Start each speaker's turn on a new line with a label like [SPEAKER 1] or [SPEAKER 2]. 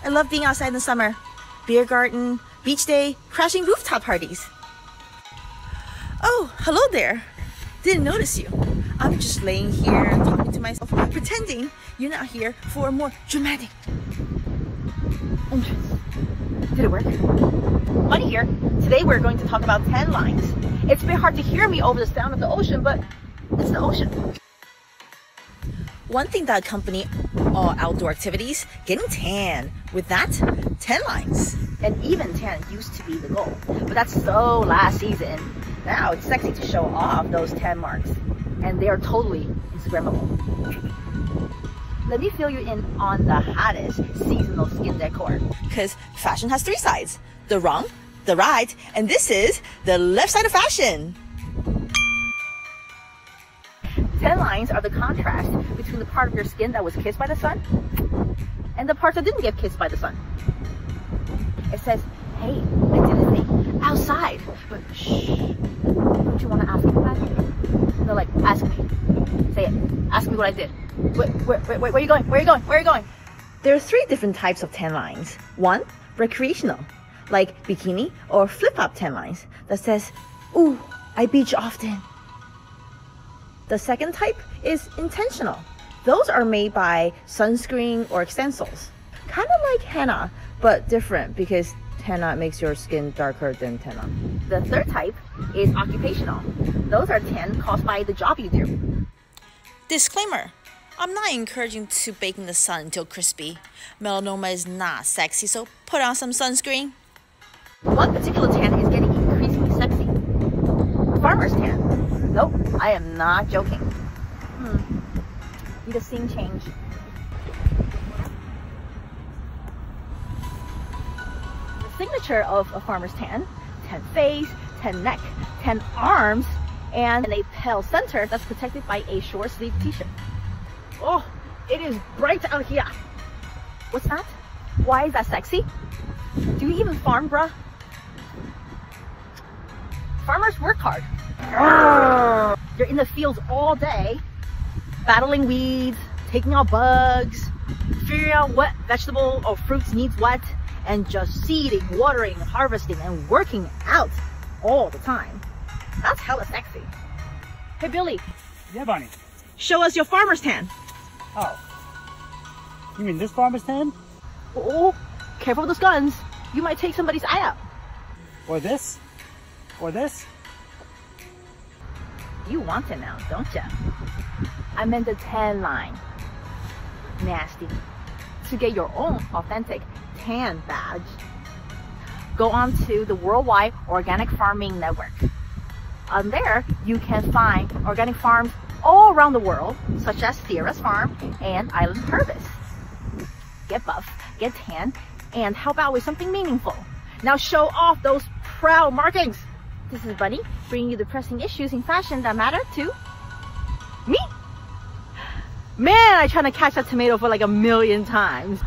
[SPEAKER 1] I love being outside in the summer. Beer garden, beach day, crashing rooftop parties. Oh, hello there. Didn't notice you. I'm just laying here talking to myself, pretending you're not here for a more dramatic entrance. Did it work? Bunny here. Today we're going to talk about tan lines. It's a bit hard to hear me over the sound of the ocean, but it's the ocean. One thing that accompanies all outdoor activities, getting tan. With that, tan lines. And even tan used to be the goal, but that's so last season. Now it's sexy to show off those tan marks, and they are totally Instagrammable. Let me fill you in on the hottest seasonal skin decor. Because fashion has three sides: the wrong, the right, and this is the left side of fashion. Tan lines are the contrast between the part of your skin that was kissed by the sun and the parts that didn't get kissed by the sun. It says, hey, I did a thing outside, but shh, don't you want to ask me about it? No, like, ask me. Say it. Ask me what I did. Where are you going? Where are you going? Where are you going? There are three different types of tan lines. One, recreational, like bikini or flip-flop tan lines that says, ooh, I beach often. The second type is intentional. Those are made by sunscreen or stencils. Kind of like henna, but different because henna makes your skin darker than henna. The third type is occupational. Those are tan caused by the job you do. Disclaimer, I'm not encouraging to bake in the sun until crispy. Melanoma is not sexy, so put on some sunscreen. One particular tan is getting increasingly sexy. Farmer's tan. Nope, I am not joking. Need a scene change. The signature of a farmer's tan: tan face, tan neck, tan arms, and a pale center that's protected by a short sleeve t-shirt. Oh, it is bright out here. What's that? Why is that sexy? Do you even farm, bruh? Farmers work hard. You're in the fields all day, battling weeds, taking out bugs, figuring out what vegetable or fruits needs what, and just seeding, watering, harvesting, and working out all the time. That's hella sexy. Hey Billy.
[SPEAKER 2] Yeah, Bonnie.
[SPEAKER 1] Show us your farmer's tan.
[SPEAKER 2] Oh. You mean this farmer's tan?
[SPEAKER 1] Oh, careful with those guns. You might take somebody's eye out.
[SPEAKER 2] Or this? Or this?
[SPEAKER 1] You want it now, don't ya? I meant the tan line. Nasty. To get your own authentic tan badge, go on to the Worldwide Organic Farming Network. On there, you can find organic farms all around the world, such as Sierra's Farm and Island Harvest. Get buff, get tan, and help out with something meaningful. Now show off those proud markings. This is Bunny, bringing you the pressing issues in fashion that matter to me. Man, I tried to catch that tomato for like 1,000,000 times.